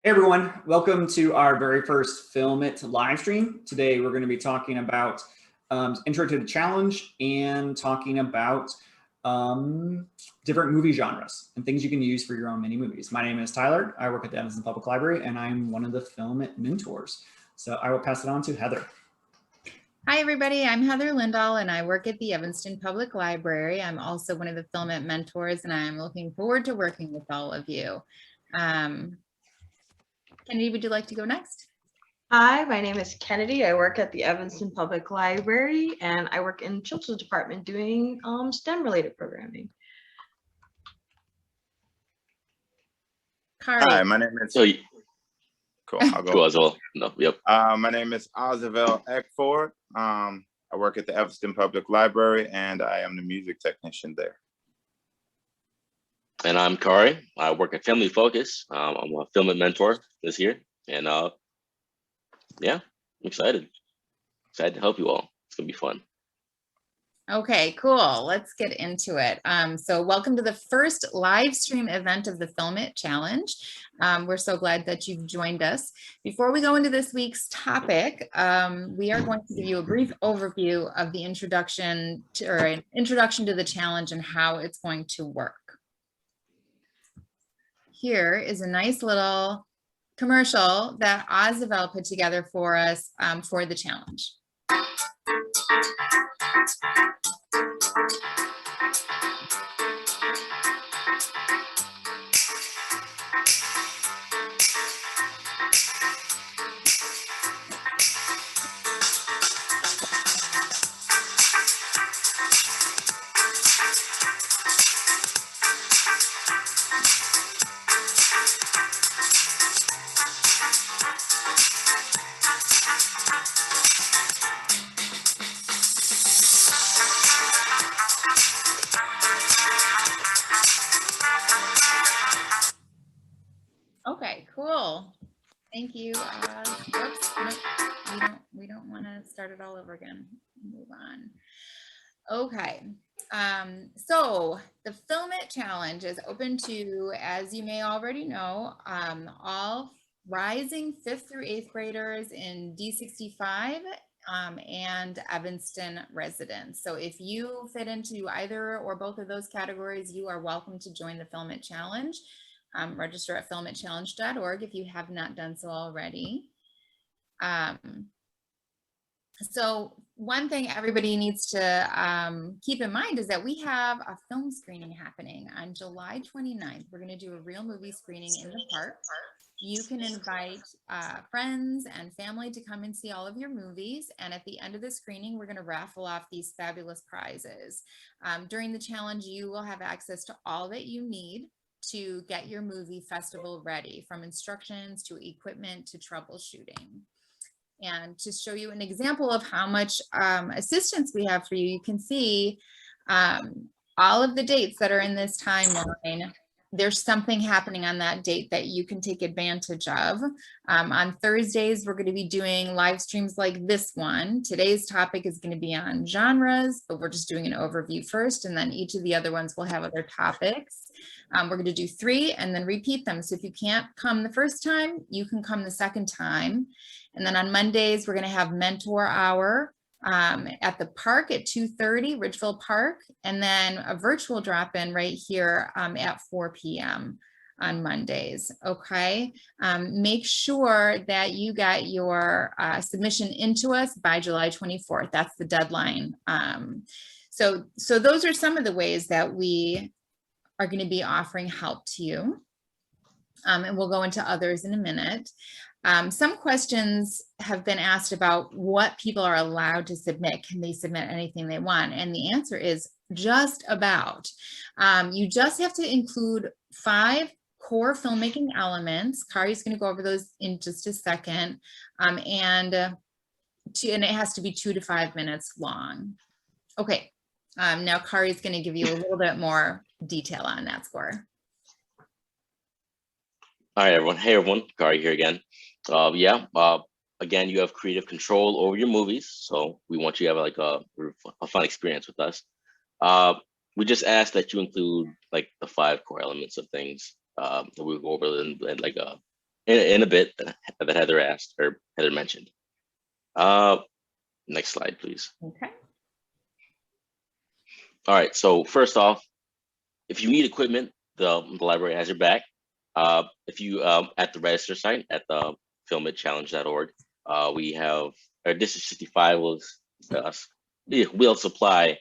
Hey everyone, welcome to our very first Film It live stream. Today we're going to be talking about intro to the challenge and talking about different movie genres and things you can use for your own mini movies. My name is Tyler. I work at the Evanston Public Library and I'm one of the Film It mentors. So I will pass it on to Heather. Hi everybody, I'm Heather Lindahl and I work at the Evanston Public Library. I'm also one of the Film It mentors and I'm looking forward to working with all of you. Kennedy, would you like to go next? Hi, my name is Kennedy. I work at the Evanston Public Library and I work in the children's department doing STEM related programming. Hi, my name is. Cool. I'll go. Cool as well. No, yep. My name is Ozavel Eckford. I work at the Evanston Public Library and I am the music technician there. And I'm Kari. I work at Family Focus. I'm a Film It mentor this year. And yeah, I'm excited. Excited to help you all. It's gonna be fun. Okay, cool. Let's get into it. So welcome to the first live stream event of the Film It Challenge. We're so glad that you've joined us. Before we go into this week's topic, we are going to give you a brief overview of the introduction to the challenge and how it's going to work. Here is a nice little commercial that Ozavel put together for us for the challenge. Okay, cool. Thank you. Whoops, we don't want to start it all over again. Move on. Okay. So the Film It Challenge is open to, as you may already know, all rising 5th through 8th graders in D65 and Evanston residents. So if you fit into either or both of those categories, you are welcome to join the Film It Challenge. Register at filmitchallenge.org if you have not done so already. So one thing everybody needs to keep in mind is that we have a film screening happening on July 29th. We're going to do a real movie screening in the park. You can invite friends and family to come and see all of your movies. And at the end of the screening, we're going to raffle off these fabulous prizes. During the challenge, you will have access to all that you need to get your movie festival ready, from instructions to equipment to troubleshooting. And to show you an example of how much assistance we have for you, you can see all of the dates that are in this timeline. There's something happening on that date that you can take advantage of. On Thursdays, we're going to be doing live streams like this one. Today's topic is going to be on genres, but we're just doing an overview first, and then each of the other ones will have other topics. We're going to do 3 and then repeat them. So if you can't come the first time, you can come the second time. And then on Mondays, we're going to have mentor hour at the park at 2:30, Ridgeville Park, and then a virtual drop-in right here at 4 p.m. on Mondays. Okay, make sure that you got your submission into us by July 24th. That's the deadline. So those are some of the ways that we are going to be offering help to you. And we'll go into others in a minute. Some questions have been asked about what people are allowed to submit. Can they submit anything they want? And the answer is just about. You just have to include 5 core filmmaking elements. Kari's going to go over those in just a second. And it has to be 2 to 5 minutes long. Okay, now Kari's going to give you a little bit more detail on that score. All right, everyone. Hey, everyone. Kari here again. Again, you have creative control over your movies, so we want you to have like a fun experience with us. We just ask that you include like the 5 core elements of things that we'll go over in like in a bit that Heather asked or Heather mentioned. Next slide, please. Okay. All right. So first off, if you need equipment, the library has your back. If you at the register site at the filmitchallenge.org, we have our District 65 will supply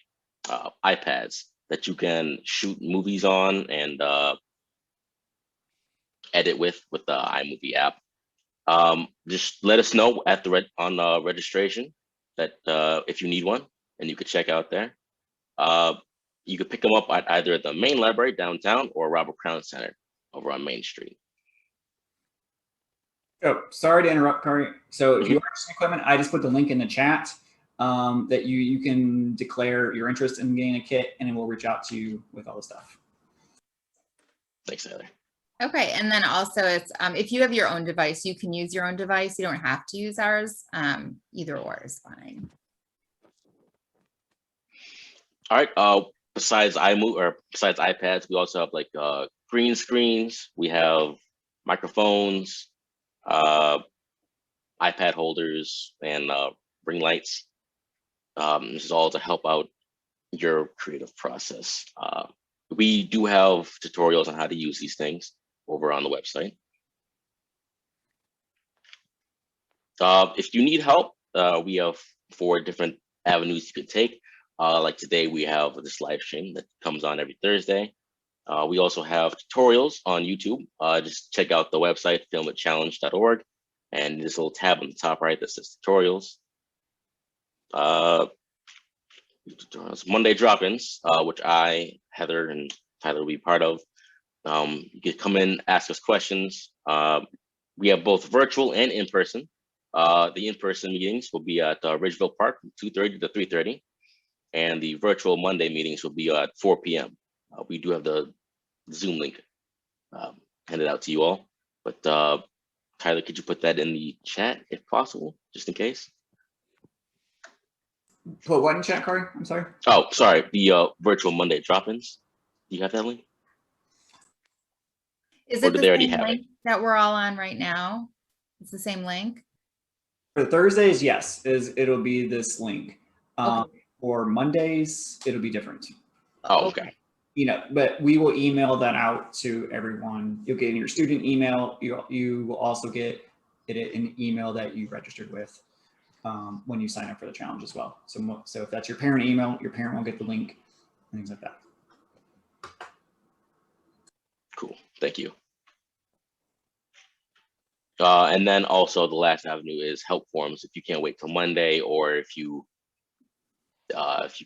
iPads that you can shoot movies on and edit with the iMovie app. Just let us know at the registration that if you need one, and you could check out there. You could pick them up at either the main library downtown or Robert Crown Center over on Main Street. Oh, sorry to interrupt, Kari. So if you are interested in equipment, I just put the link in the chat that you can declare your interest in getting a kit, and then we'll reach out to you with all the stuff. Thanks, Heather. Okay, and then also it's if you have your own device, you can use your own device. You don't have to use ours. Either or is fine. All right. Besides besides iPads, we also have like green screens. We have microphones, iPad holders, and ring lights. This is all to help out your creative process. We do have tutorials on how to use these things over on the website. If you need help, we have 4 different avenues you could take. Like today, we have this live stream that comes on every Thursday. We also have tutorials on YouTube. Just check out the website, filmitchallenge.org, and this little tab on the top right that says tutorials. Monday drop-ins, which I, Heather, and Tyler will be part of. You can come in, ask us questions. We have both virtual and in-person. The in-person meetings will be at Ridgeville Park from 2:30 to 3:30. And the virtual Monday meetings will be at 4 p.m. We do have the Zoom link handed out to you all. But Tyler, could you put that in the chat if possible, just in case? Put what in chat, Kari? I'm sorry. Oh, sorry. The virtual Monday drop-ins. Do you have that link? Is Or it do the they already same have link that we're all on right now? It's the same link? For Thursdays, yes, it'll be this link. Okay. For Mondays, it'll be different. Oh, okay. You know, but we will email that out to everyone. You'll get in your student email. You will also get it in the email that you registered with when you sign up for the challenge as well. So if that's your parent email, your parent will get the link and things like that. Cool. Thank you. And then also the last avenue is help forms. If you can't wait till Monday, or if you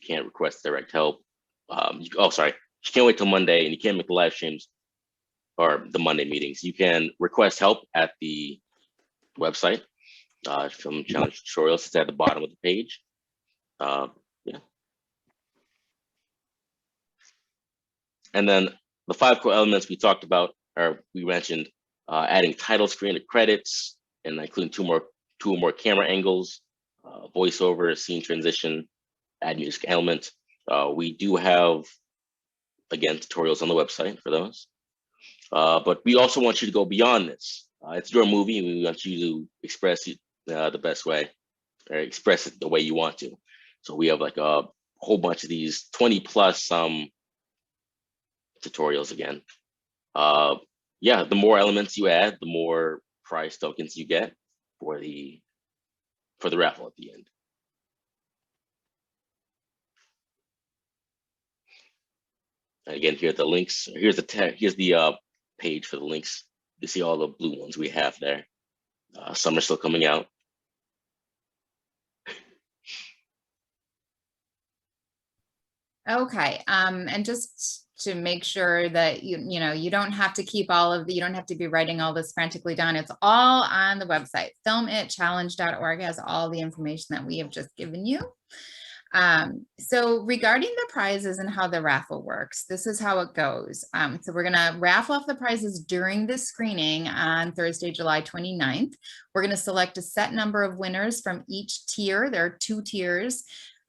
can't request direct help, if you can't wait till Monday and you can't make the live streams or the Monday meetings, you can request help at the website. Film Challenge Tutorials, it's at the bottom of the page. Yeah. And then the 5 core elements we talked about, or we mentioned, adding title screen to credits, and including 2 or more camera angles, voiceover, scene transition, add music element. We do have, again, tutorials on the website for those. But we also want you to go beyond this. It's your movie, and we want you to express it the best way, or express it the way you want to. So we have like a whole bunch of these 20+ tutorials again. Yeah, the more elements you add, the more prize tokens you get for the raffle at the end. And again, here are the links. Here's the page for the links. You see all the blue ones we have there. Some are still coming out. Okay, and just to make sure that you don't have to keep you don't have to be writing all this frantically down. It's all on the website. Filmitchallenge.org has all the information that we have just given you. So regarding the prizes and how the raffle works, this is how it goes. So we're gonna raffle off the prizes during the screening on Thursday, July 29th. We're gonna select a set number of winners from each tier. There are 2 tiers.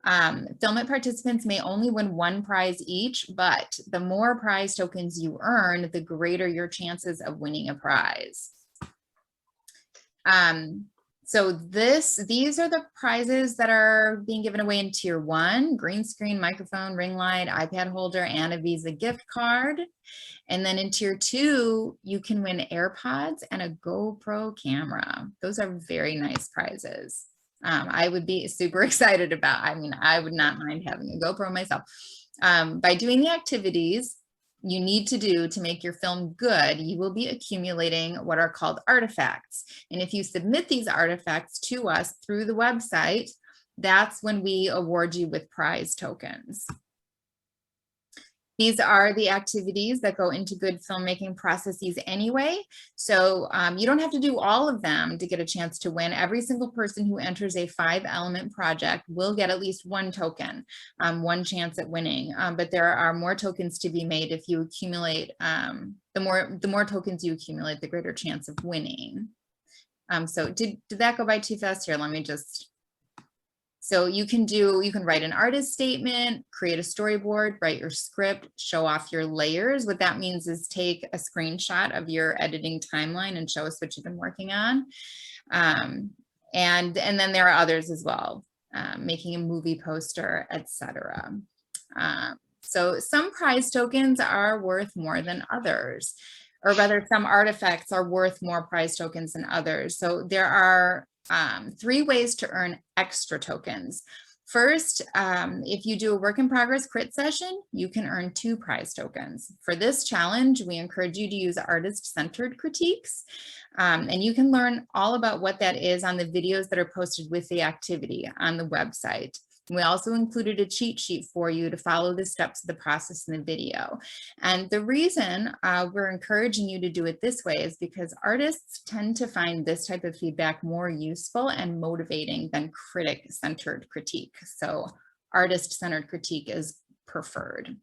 Film It participants may only win 1 prize each, but the more prize tokens you earn, the greater your chances of winning a prize. So these are the prizes that are being given away in tier 1: green screen, microphone, ring light, iPad holder, and a Visa gift card. And then in tier 2, you can win AirPods and a GoPro camera. Those are very nice prizes. I would be super excited about. I mean, I would not mind having a GoPro myself. By doing the activities you need to do to make your film good, you will be accumulating what are called artifacts. And if you submit these artifacts to us through the website, that's when we award you with prize tokens. These are the activities that go into good filmmaking processes anyway. So you don't have to do all of them to get a chance to win. Every single person who enters a 5-element project will get at least 1 token, 1 chance at winning. But there are more tokens to be made if you accumulate. The more tokens you accumulate, the greater chance of winning. So did that go by too fast? Here, let me just. So you can write an artist statement, create a storyboard, write your script, show off your layers. What that means is take a screenshot of your editing timeline and show us what you've been working on. And then there are others as well, making a movie poster, etc. So some prize tokens are worth more than others, or rather some artifacts are worth more prize tokens than others. So there are 3 ways to earn extra tokens. First, if you do a work in progress crit session, you can earn 2 prize tokens. For this challenge, we encourage you to use artist-centered critiques, and you can learn all about what that is on the videos that are posted with the activity on the website. We also included a cheat sheet for you to follow the steps of the process in the video. And the reason we're encouraging you to do it this way is because artists tend to find this type of feedback more useful and motivating than critic-centered critique. So artist-centered critique is preferred.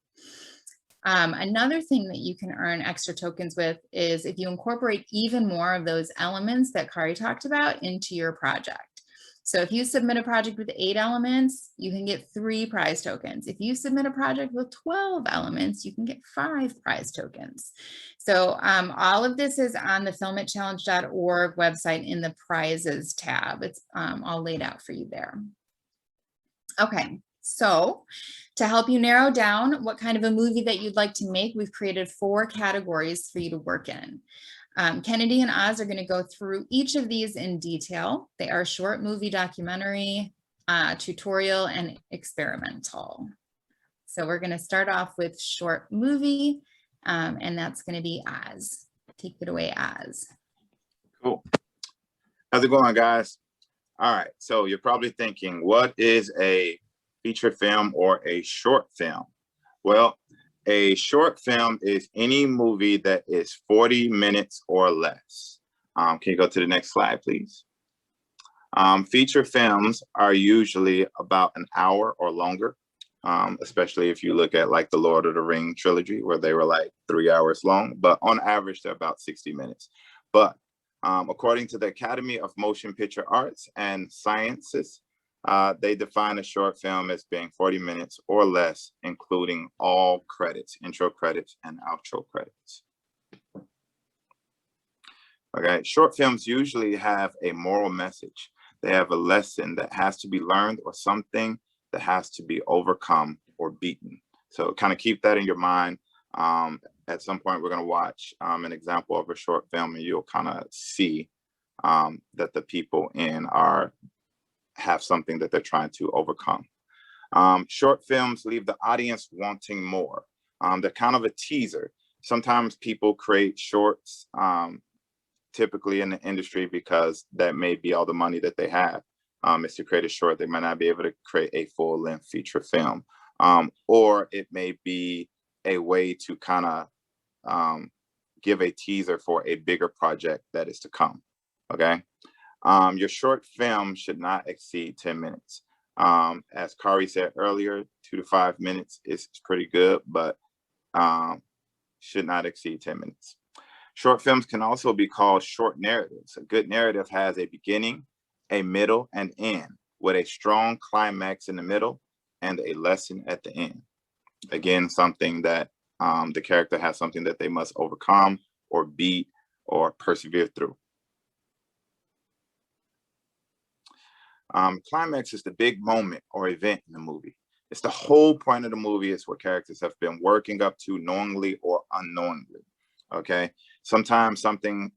Another thing that you can earn extra tokens with is if you incorporate even more of those elements that Kari talked about into your project. So if you submit a project with 8 elements, you can get 3 prize tokens. If you submit a project with 12 elements, you can get 5 prize tokens. So all of this is on the filmitchallenge.org website in the prizes tab. It's all laid out for you there. Okay, so to help you narrow down what kind of a movie that you'd like to make, we've created 4 categories for you to work in. Kennedy and Oz are going to go through each of these in detail. They are short movie, documentary, tutorial, and experimental. So we're going to start off with short movie, and that's going to be Oz. Take it away, Oz. Cool. How's it going, guys? All right, so you're probably thinking, what is a feature film or a short film? Well, a short film is any movie that is 40 minutes or less. Can you go to the next slide, please? Feature films are usually about an hour or longer, especially if you look at like the Lord of the Ring trilogy, where they were like 3 hours long, but on average, they're about 60 minutes. But according to the Academy of Motion Picture Arts and Sciences, they define a short film as being 40 minutes or less, including all credits, intro credits and outro credits. Okay, short films usually have a moral message. They have a lesson that has to be learned or something that has to be overcome or beaten. So kind of keep that in your mind. At some point, we're going to watch an example of a short film, and you'll kind of see that the people in have something that they're trying to overcome. Short films leave the audience wanting more. They're kind of a teaser. Sometimes people create shorts, typically in the industry, because that may be all the money that they have, is to create a short. They might not be able to create a full-length feature film. Or it may be a way to kind of give a teaser for a bigger project that is to come, okay? Your short film should not exceed 10 minutes. As Kari said earlier, 2 to 5 minutes is pretty good, but should not exceed 10 minutes. Short films can also be called short narratives. A good narrative has a beginning, a middle, and end, with a strong climax in the middle and a lesson at the end. Again, something that the character has something that they must overcome or beat or persevere through. Climax is the big moment or event in the movie. It's the whole point of the movie. It's what characters have been working up to knowingly or unknowingly. Okay. Sometimes something,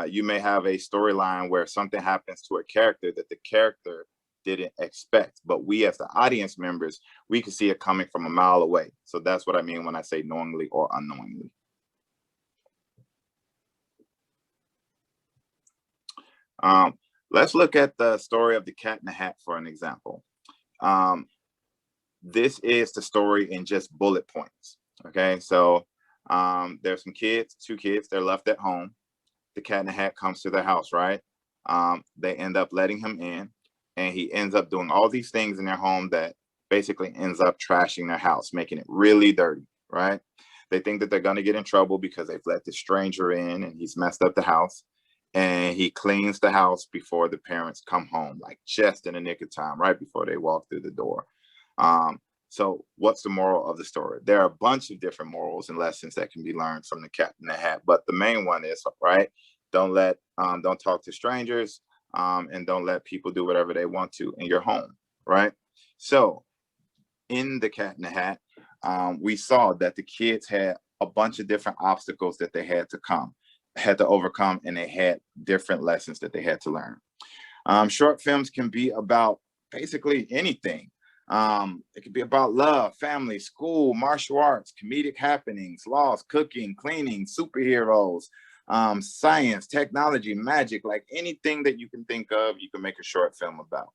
you may have a storyline where something happens to a character that the character didn't expect, but we as the audience members, we can see it coming from a mile away. So that's what I mean when I say knowingly or unknowingly. Let's look at the story of the Cat in the Hat for an example. This is the story in just bullet points. Okay, so there's some kids, two kids, they're left at home. The Cat in the Hat comes to their house, right? They end up letting him in, and he ends up doing all these things in their home that basically ends up trashing their house, making it really dirty, right? They think that they're going to get in trouble because they've let this stranger in and he's messed up the house. And he cleans the house before the parents come home, like just in the nick of time, right before they walk through the door. So what's the moral of the story? There are a bunch of different morals and lessons that can be learned from the Cat in the Hat, but the main one is, right, don't talk to strangers, and don't let people do whatever they want to in your home, right? So in the Cat in the Hat, we saw that the kids had a bunch of different obstacles that they had to overcome, and they had different lessons that they had to learn. Short films can be about basically anything. It could be about love, family, school, martial arts, comedic happenings, loss, cooking, cleaning, superheroes, science, technology, magic, like anything that you can think of, you can make a short film about.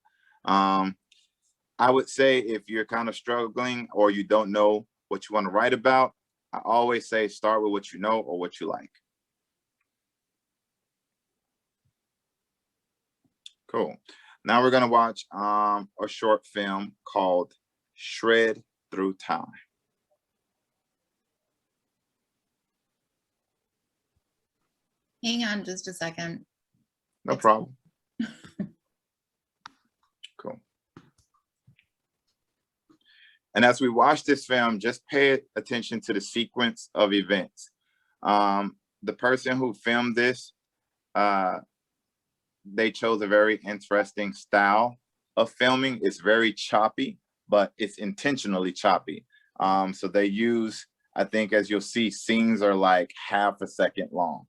I would say if you're kind of struggling or you don't know what you want to write about, I always say start with what you know or what you like. Cool. Now we're going to watch a short film called Shred Through Time. Hang on just a second. No problem. Cool. And as we watch this film, just pay attention to the sequence of events. The person who filmed this, they chose a very interesting style of filming. It's very choppy, but it's intentionally choppy. So they use, I think, as you'll see, scenes are like half a second long.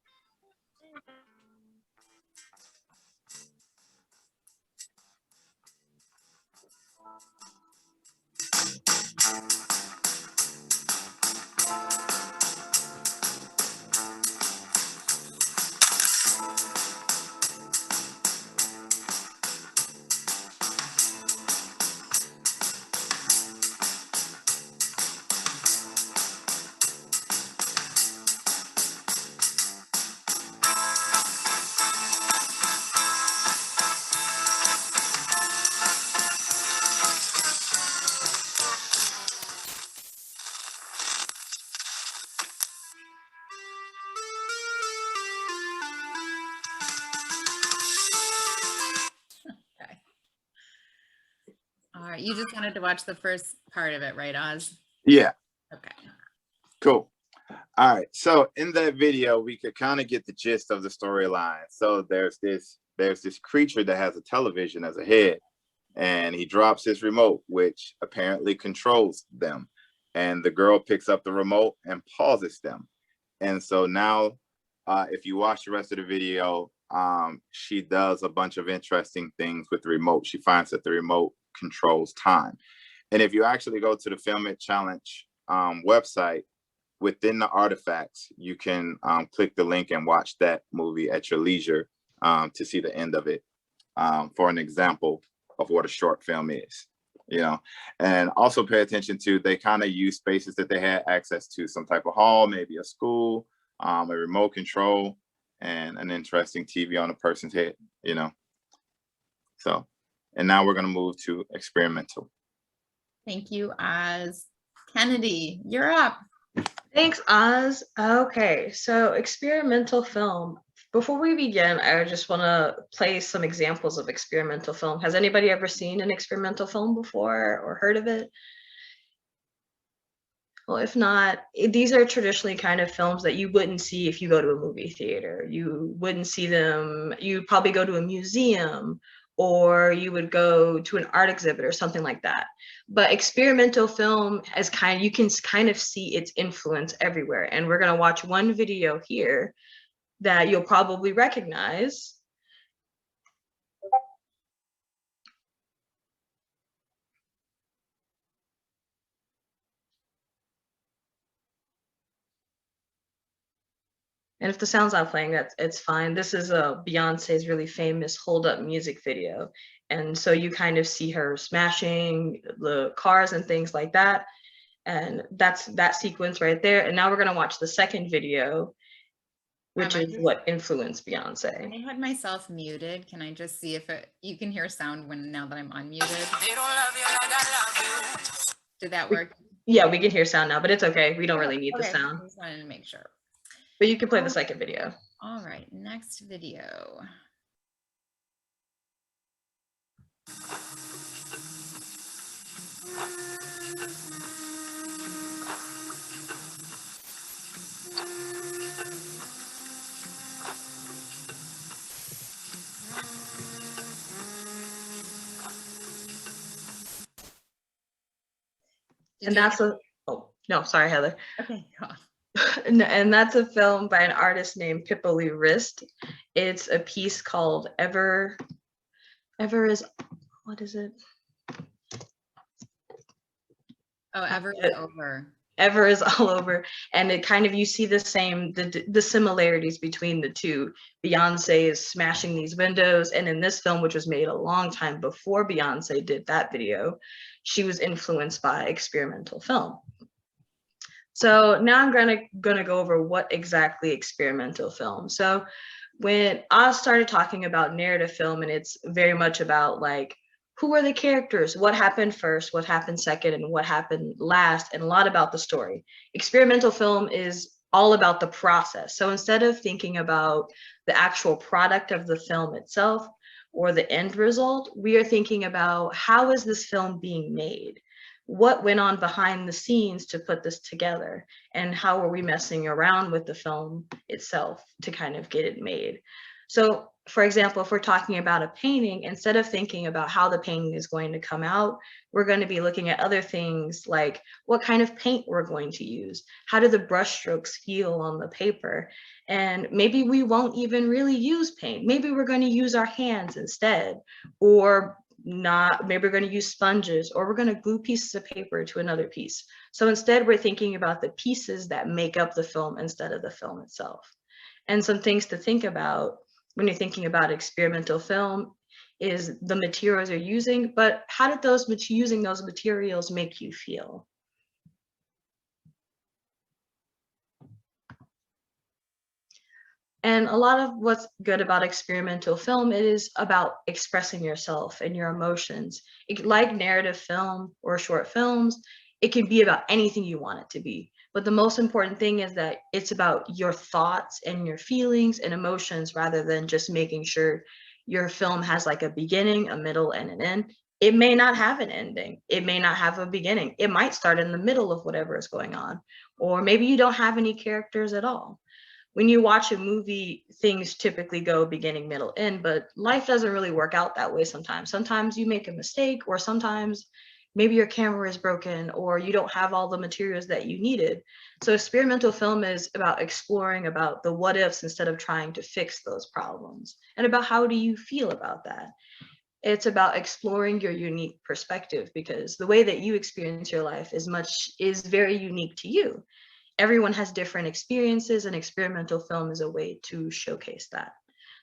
All right, you just wanted to watch the first part of it, right, Oz? Yeah. Okay. Cool. All right. So in that video, we could kind of get the gist of the storyline. So there's this creature that has a television as a head, and he drops his remote, which apparently controls them. And the girl picks up the remote and pauses them. And so now, if you watch the rest of the video, she does a bunch of interesting things with the remote. She finds that the remote controls time. And if you actually go to the Film It Challenge website, within the artifacts, you can click the link and watch that movie at your leisure to see the end of it, for an example of what a short film is, you know. And also pay attention to, they kind of use spaces that they had access to, some type of hall, maybe a school, a remote control, and an interesting TV on a person's head, you know. So, and now we're going to move to experimental. Thank you, Oz. Kennedy, you're up. Thanks, Oz. Okay, so experimental film. Before we begin, I just want to play some examples of experimental film. Has anybody ever seen an experimental film before or heard of it? Well, if not, these are traditionally kind of films that you wouldn't see if you go to a movie theater. You wouldn't see them, you'd probably go to a museum or you would go to an art exhibit or something like that. But experimental film is you can kind of see its influence everywhere. And we're going to watch one video here that you'll probably recognize. And if the sound's not playing, it's fine. This is Beyonce's really famous Hold Up music video. And so you kind of see her smashing the cars and things like that. And that's that sequence right there. And now we're going to watch the second video, which is what influenced Beyonce. I had myself muted. Can I just see if you can hear sound now that I'm unmuted? Did that work? Yeah, we can hear sound now, but it's okay. We don't really need the sound. I just wanted to make sure. But you can play the second video. All right, next video. And that's oh, no, sorry, Heather. Okay, go on. And that's a film by an artist named Pipoli Rist. It's a piece called Ever is, what is it? Oh, Ever is Over. Ever is all over. And it kind of, you see the same, the similarities between the two. Beyonce is smashing these windows. And in this film, which was made a long time before Beyonce did that video, she was influenced by experimental film. So now I'm gonna go over what exactly experimental film. So when I started talking about narrative film, and it's very much about like, who are the characters, what happened first, what happened second, and what happened last, and a lot about the story. Experimental film is all about the process. So instead of thinking about the actual product of the film itself or the end result, we are thinking about how is this film being made? What went on behind the scenes to put this together, and how are we messing around with the film itself to kind of get it made? So for example, if we're talking about a painting, instead of thinking about how the painting is going to come out, we're going to be looking at other things like what kind of paint we're going to use, how do the brush strokes feel on the paper, and maybe we won't even really use paint. Maybe we're going to use our hands instead, or not, maybe we're going to use sponges, or we're going to glue pieces of paper to another piece. So instead we're thinking about the pieces that make up the film instead of the film itself. And some things to think about when you're thinking about experimental film is the materials you're using, but how did using those materials make you feel? And a lot of what's good about experimental film, it is about expressing yourself and your emotions. Like narrative film or short films, it can be about anything you want it to be. But the most important thing is that it's about your thoughts and your feelings and emotions, rather than just making sure your film has like a beginning, a middle, and an end. It may not have an ending. It may not have a beginning. It might start in the middle of whatever is going on. Or maybe you don't have any characters at all. When you watch a movie, things typically go beginning, middle, end, but life doesn't really work out that way sometimes. Sometimes you make a mistake, or sometimes maybe your camera is broken, or you don't have all the materials that you needed. So experimental film is about exploring about the what ifs instead of trying to fix those problems, and about how do you feel about that. It's about exploring your unique perspective, because the way that you experience your life is very unique to you. Everyone has different experiences, and experimental film is a way to showcase that.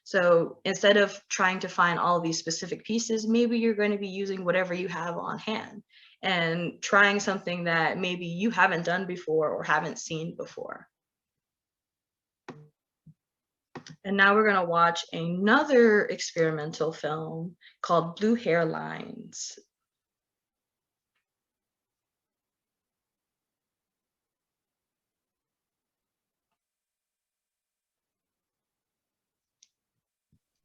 So instead of trying to find all these specific pieces, maybe you're going to be using whatever you have on hand and trying something that maybe you haven't done before or haven't seen before. And now we're going to watch another experimental film called Blue Hairlines.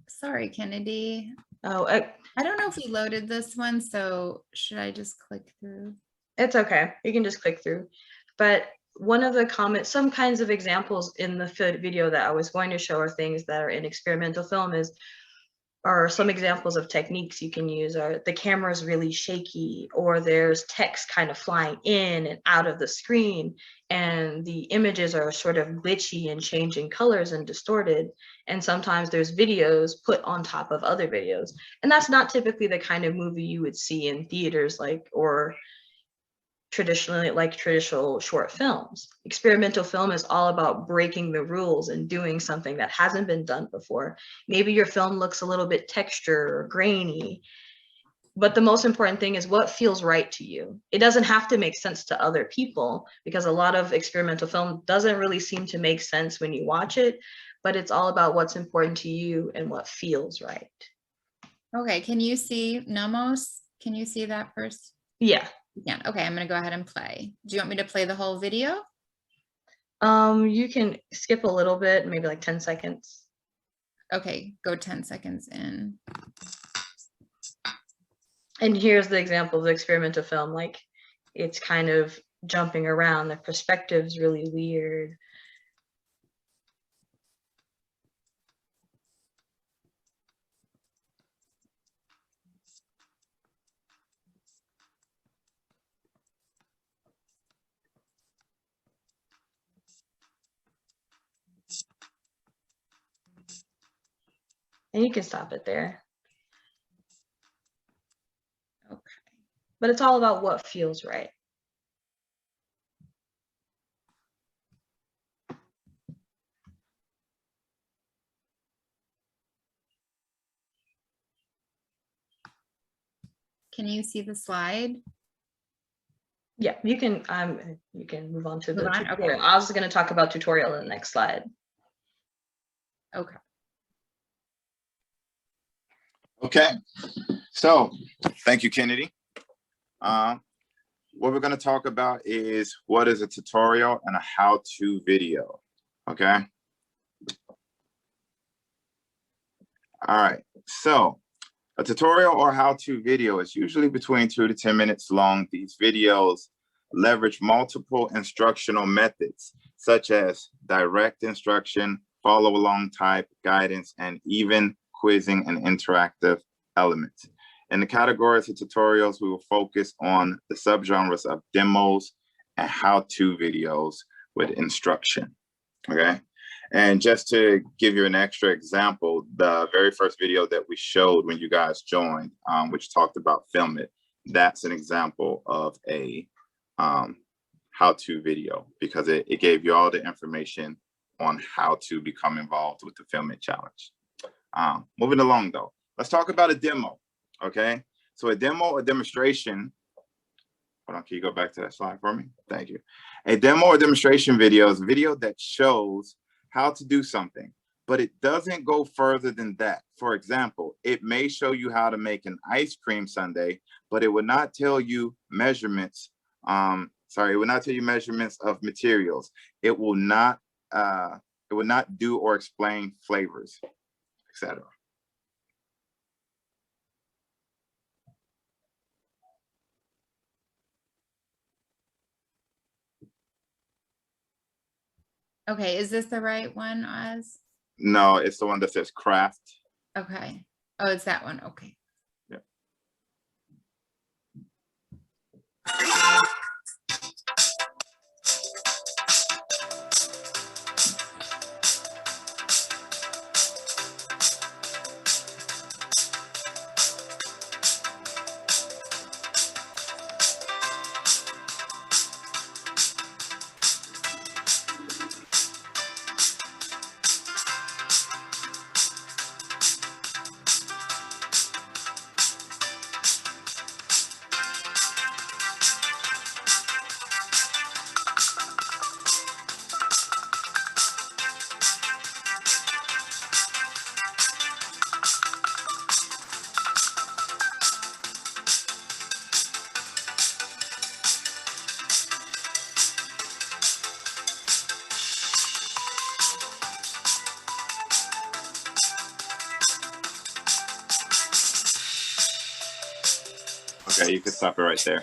Sorry, Kennedy. Oh, I don't know if you loaded this one, so should I just click through? It's okay. You can just click through. But one of the comments, some kinds of examples in the video that I was going to show are things that are in experimental film is or some examples of techniques you can use are the camera is really shaky, or there's text kind of flying in and out of the screen, and the images are sort of glitchy and changing colors and distorted. And sometimes there's videos put on top of other videos. And that's not typically the kind of movie you would see in theaters, like, or traditionally like traditional short films. Experimental film is all about breaking the rules and doing something that hasn't been done before. Maybe your film looks a little bit textured or grainy, but the most important thing is what feels right to you. It doesn't have to make sense to other people, because a lot of experimental film doesn't really seem to make sense when you watch it, but it's all about what's important to you and what feels right. Okay, can you see Nomos? Can you see that first? Yeah. Yeah, okay, I'm gonna go ahead and play. Do you want me to play the whole video? You can skip a little bit, maybe like 10 seconds. Okay, go 10 seconds in. And here's the example of the experimental film. Like, it's kind of jumping around. The perspective's really weird. And you can stop it there. Okay. But it's all about what feels right. Can you see the slide? Yeah, you can move on to the Move on? tutorial. Okay. I was going to talk about tutorial in the next slide. Okay. Okay, so thank you, Kennedy. What we're going to talk about is what is a tutorial and a how-to video. Okay. All right, so a tutorial or how-to video is usually between 2 to 10 minutes long. These videos leverage multiple instructional methods, such as direct instruction, follow along type, guidance, and even quizzing and interactive elements. In the categories of tutorials, we will focus on the subgenres of demos and how-to videos with instruction, okay? And just to give you an extra example, the very first video that we showed when you guys joined, which talked about Film It, that's an example of a how-to video, because it gave you all the information on how to become involved with the Film It challenge. Moving along though, let's talk about a demo, okay? So a demo or demonstration, hold on, can you go back to that slide for me? Thank you. A demo or demonstration video is a video that shows how to do something, but it doesn't go further than that. For example, it may show you how to make an ice cream sundae, but it would not tell you measurements. It would not tell you measurements of materials. It will not do or explain flavors, etc. Okay, is this the right one, Oz? No, it's the one that says craft. Okay. Oh, it's that one. Okay. Yeah. Okay, you can stop it right there.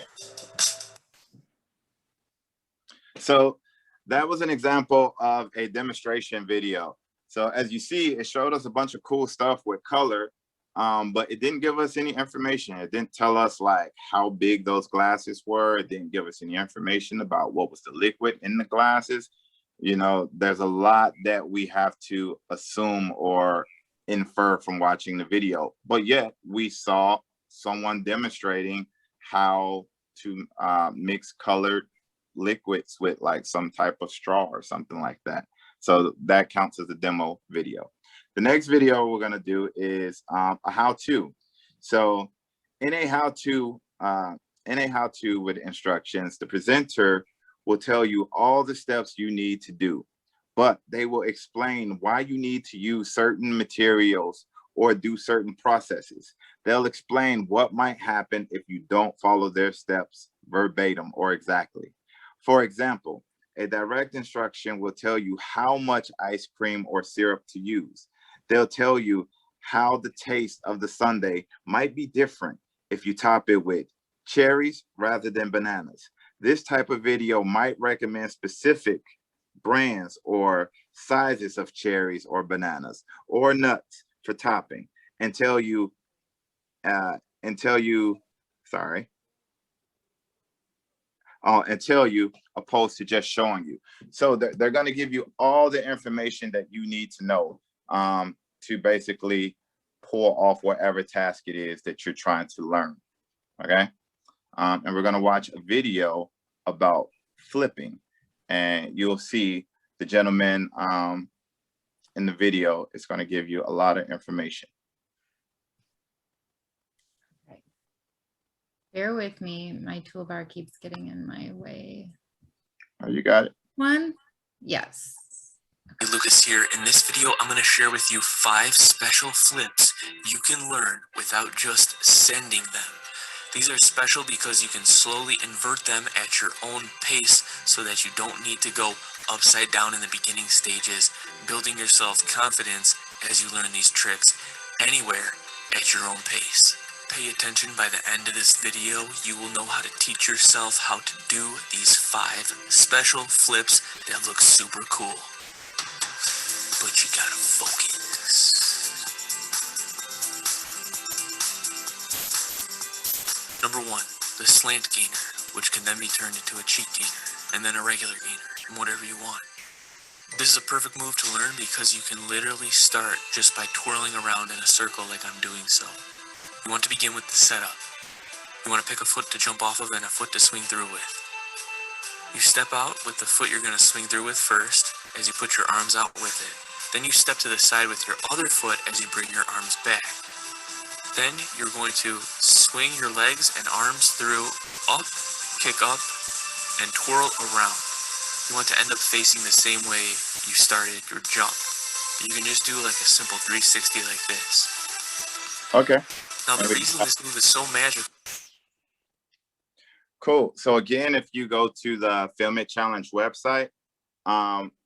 So that was an example of a demonstration video. So as you see, it showed us a bunch of cool stuff with color, but it didn't give us any information. It didn't tell us like how big those glasses were. It didn't give us any information about what was the liquid in the glasses. You know, there's a lot that we have to assume or infer from watching the video, but yet we saw someone demonstrating how to mix colored liquids with like some type of straw or something like that. So that counts as a demo video. The next video we're going to do is a how-to. So in a how-to with instructions, the presenter will tell you all the steps you need to do, but they will explain why you need to use certain materials or do certain processes. They'll explain what might happen if you don't follow their steps verbatim or exactly. For example, a direct instruction will tell you how much ice cream or syrup to use. They'll tell you how the taste of the sundae might be different if you top it with cherries rather than bananas. This type of video might recommend specific brands or sizes of cherries or bananas or nuts for topping and tell you opposed to just showing you. So they're going to give you all the information that you need to know to basically pull off whatever task it is that you're trying to learn. Okay. And we're going to watch a video about flipping, and you'll see the gentleman in the video is going to give you a lot of information. Bear with me. My toolbar keeps getting in my way. Oh, you got it? One. Yes. Hey, Lucas here. In this video, I'm going to share with you 5 special flips you can learn without just sending them. These are special because you can slowly invert them at your own pace so that you don't need to go upside down in the beginning stages, building yourself confidence as you learn these tricks anywhere at your own pace. Pay attention. By the end of this video, you will know how to teach yourself how to do these 5 special flips that look super cool. But you gotta focus. Number 1, the slant gainer, which can then be turned into a cheek gainer, and then a regular gainer, and whatever you want. This is a perfect move to learn because you can literally start just by twirling around in a circle like I'm doing so. You want to begin with the setup. You want to pick a foot to jump off of and a foot to swing through with. You step out with the foot you're going to swing through with first as you put your arms out with it. Then you step to the side with your other foot as you bring your arms back. Then you're going to swing your legs and arms through, up, kick up, and twirl around. You want to end up facing the same way you started your jump. You can just do like a simple 360 like this. Okay. Now the reason this move is so magical. Cool. So again, if you go to the Film It Challenge website,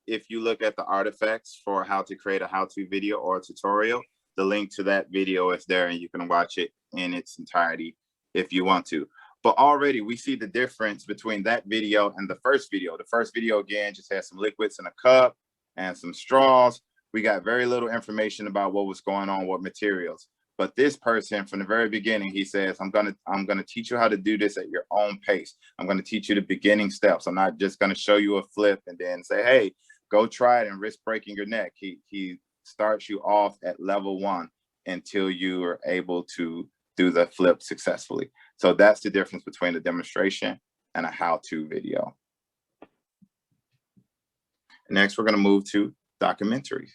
if you look at the artifacts for how to create a how-to video or a tutorial, the link to that video is there and you can watch it in its entirety if you want to. But already we see the difference between that video and the first video. The first video, again, just had some liquids in a cup and some straws. We got very little information about what was going on, what materials. But this person, from the very beginning, he says, I'm gonna teach you how to do this at your own pace. I'm gonna teach you the beginning steps. I'm not just gonna show you a flip and then say, hey, go try it and risk breaking your neck. He starts you off at level 1 until you are able to do the flip successfully. So that's the difference between a demonstration and a how-to video. Next, we're gonna move to documentaries.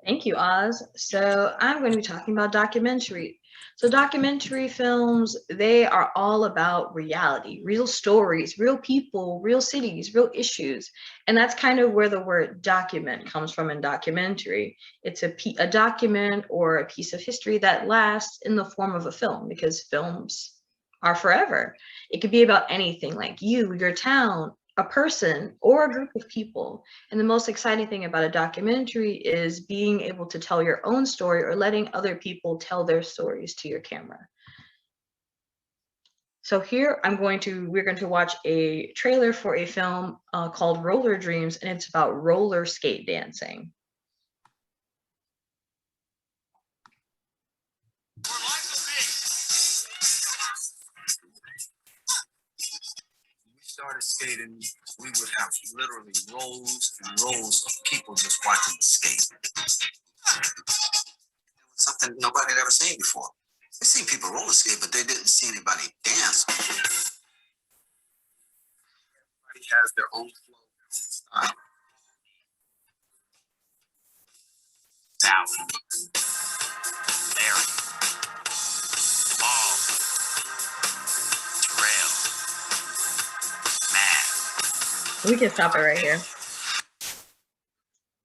Thank you, Oz. So I'm going to be talking about documentary. So documentary films, they are all about reality, real stories, real people, real cities, real issues. And that's kind of where the word document comes from in documentary. It's a document or a piece of history that lasts in the form of a film, because films are forever. It could be about anything, like you, your town, a person, or a group of people. And the most exciting thing about a documentary is being able to tell your own story or letting other people tell their stories to your camera. So here we're going to watch a trailer for a film called Roller Dreams, and it's about roller skate dancing. skate, and we would have literally rows and rows of people just watching the skate. It was something nobody had ever seen before. They've seen people roller skate, but they didn't see anybody dance. Everybody has their own flow, their own style. Sally, Larry, Ball, Terrell, Matt. We can stop it right here.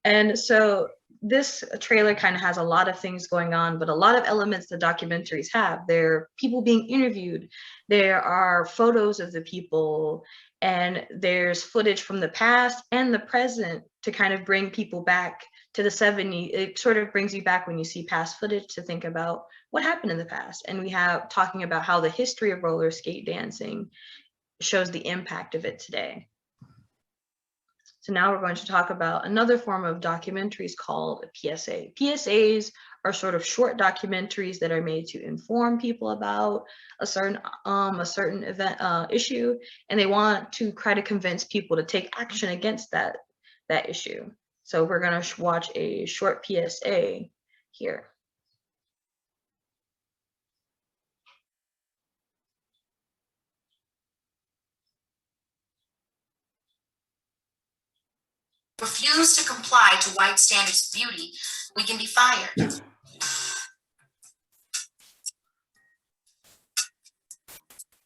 And so this trailer kind of has a lot of things going on, but a lot of elements the documentaries have. There are people being interviewed, there are photos of the people, and there's footage from the past and the present to kind of bring people back to the 70s. It sort of brings you back when you see past footage to think about what happened in the past. And we have talking about how the history of roller skate dancing shows the impact of it today. So now we're going to talk about another form of documentaries called a PSA. PSAs are sort of short documentaries that are made to inform people about a certain event issue, and they want to try to convince people to take action against that issue. So we're going to watch a short PSA here. Refuse to comply to white standards of beauty, we can be fired.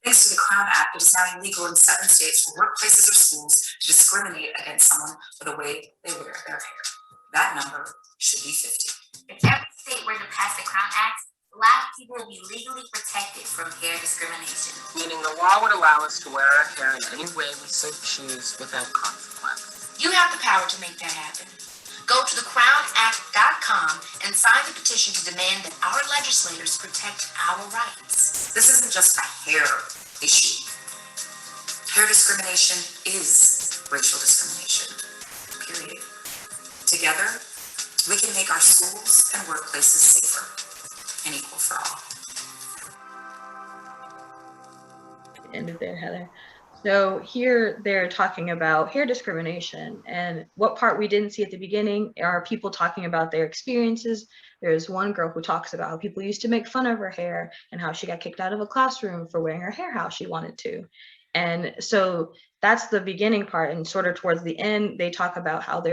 Thanks to the Crown Act, it is now illegal in 7 states for workplaces or schools to discriminate against someone for the way they wear their hair. That number should be 50. If every state were to pass the Crown Act, Black people will be legally protected from hair discrimination. Meaning the law would allow us to wear our hair in any way we so choose without consequence. You have the power to make that happen. Go to thecrownact.com and sign the petition to demand that our legislators protect our rights. This isn't just a hair issue. Hair discrimination is racial discrimination, period. Together, we can make our schools and workplaces safer and equal for all. End of there, Heather. So here they're talking about hair discrimination, and what part we didn't see at the beginning are people talking about their experiences. There's one girl who talks about how people used to make fun of her hair and how she got kicked out of a classroom for wearing her hair how she wanted to. And so that's the beginning part, and sort of towards the end, they talk about how they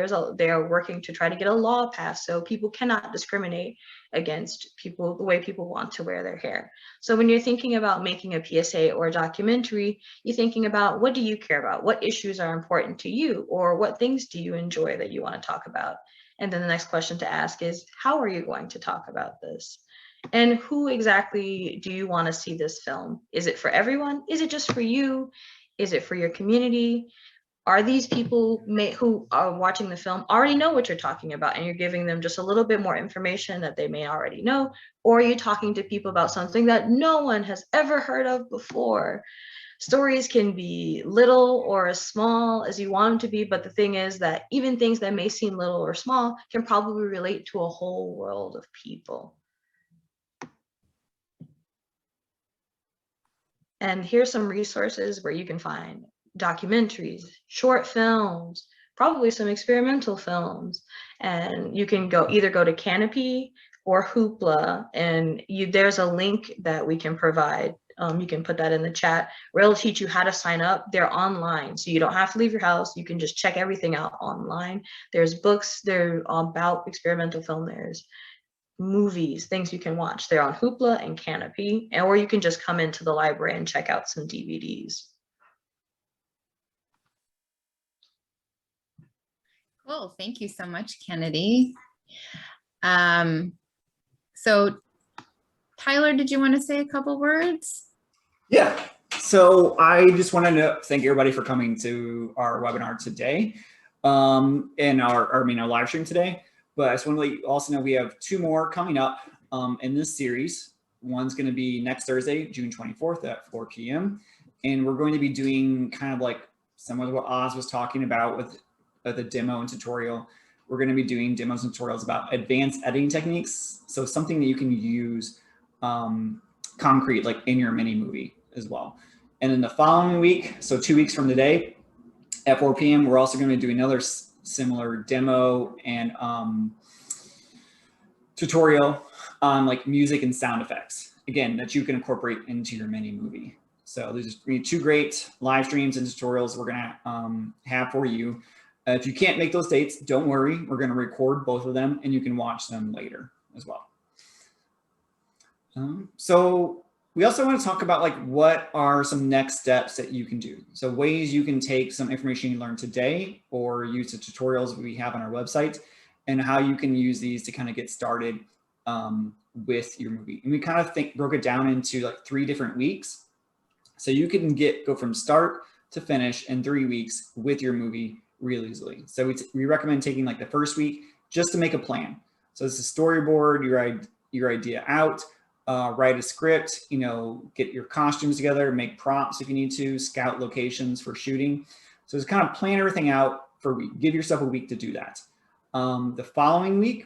are working to try to get a law passed so people cannot discriminate against people the way people want to wear their hair. So when you're thinking about making a PSA or a documentary, you're thinking about, what do you care about? What issues are important to you? Or what things do you enjoy that you want to talk about? And then the next question to ask is, how are you going to talk about this? And who exactly do you want to see this film? Is it for everyone? Is it just for you? Is it for your community? Are these people who are watching the film already know what you're talking about, and you're giving them just a little bit more information that they may already know? Or are you talking to people about something that no one has ever heard of before? Stories can be little or as small as you want them to be, but the thing is that even things that may seem little or small can probably relate to a whole world of people. And here's some resources where you can find documentaries, short films, probably some experimental films. And you can either go to Canopy or Hoopla, and there's a link that we can provide. You can put that in the chat, where it'll teach you how to sign up. They're online, so you don't have to leave your house. You can just check everything out online. There's books, they're about experimental film. There's movies, things you can watch. They're on Hoopla and Canopy, or you can just come into the library and check out some DVDs. Cool, thank you so much, Kennedy. So Tyler, did you want to say a couple words? Yeah, so I just wanted to thank everybody for coming to our webinar today, and our live stream today. But I just want to let you also know we have 2 more coming up in this series. One's going to be next Thursday, June 24th at 4 p.m. And we're going to be doing kind of like similar to what Oz was talking about with the demo and tutorial. We're going to be doing demos and tutorials about advanced editing techniques. So something that you can use concrete, like in your mini movie as well. And then the following week, so 2 weeks from today at 4 p.m., we're also going to do another similar demo and tutorial on like music and sound effects, again, that you can incorporate into your mini movie. So there's just 2 great live streams and tutorials we're going to have for you. If you can't make those dates, don't worry. We're going to record both of them and you can watch them later as well. So we also want to talk about like what are some next steps that you can do. So ways you can take some information you learned today or use the tutorials we have on our website and how you can use these to kind of get started with your movie. And we kind of broke it down into like 3 different weeks. So you can go from start to finish in 3 weeks with your movie real easily. So we recommend taking like the first week just to make a plan. So it's a storyboard, your idea out, write a script, you know, get your costumes together, make props if you need to, scout locations for shooting. So just kind of plan everything out for a week. Give yourself a week to do that. The following week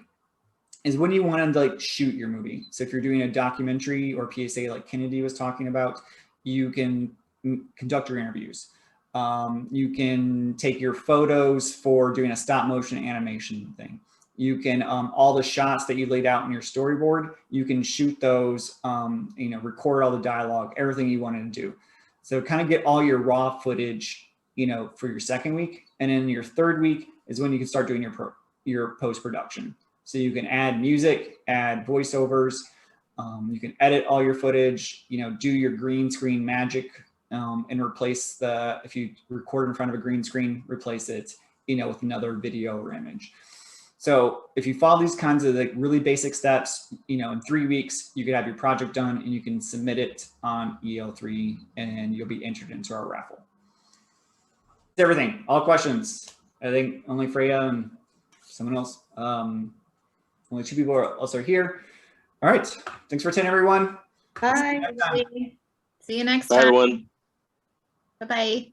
is when you want to like shoot your movie. So if you're doing a documentary or PSA like Kennedy was talking about, you can conduct your interviews. You can take your photos for doing a stop motion animation thing. You can, all the shots that you laid out in your storyboard, you can shoot those, you know, record all the dialogue, everything you wanted to do. So kind of get all your raw footage, you know, for your second week. And then your third week is when you can start doing your post-production. So you can add music, add voiceovers, you can edit all your footage, you know, do your green screen magic, and replace if you record in front of a green screen, replace it, you know, with another video or image. So if you follow these kinds of like really basic steps, you know, in 3 weeks, you could have your project done and you can submit it on EL3 and you'll be entered into our raffle. That's everything, all questions. I think only Freya and someone else. Only 2 people are also here. All right, thanks for attending, everyone. Bye. See you next Bye, time. everyone. Bye-bye.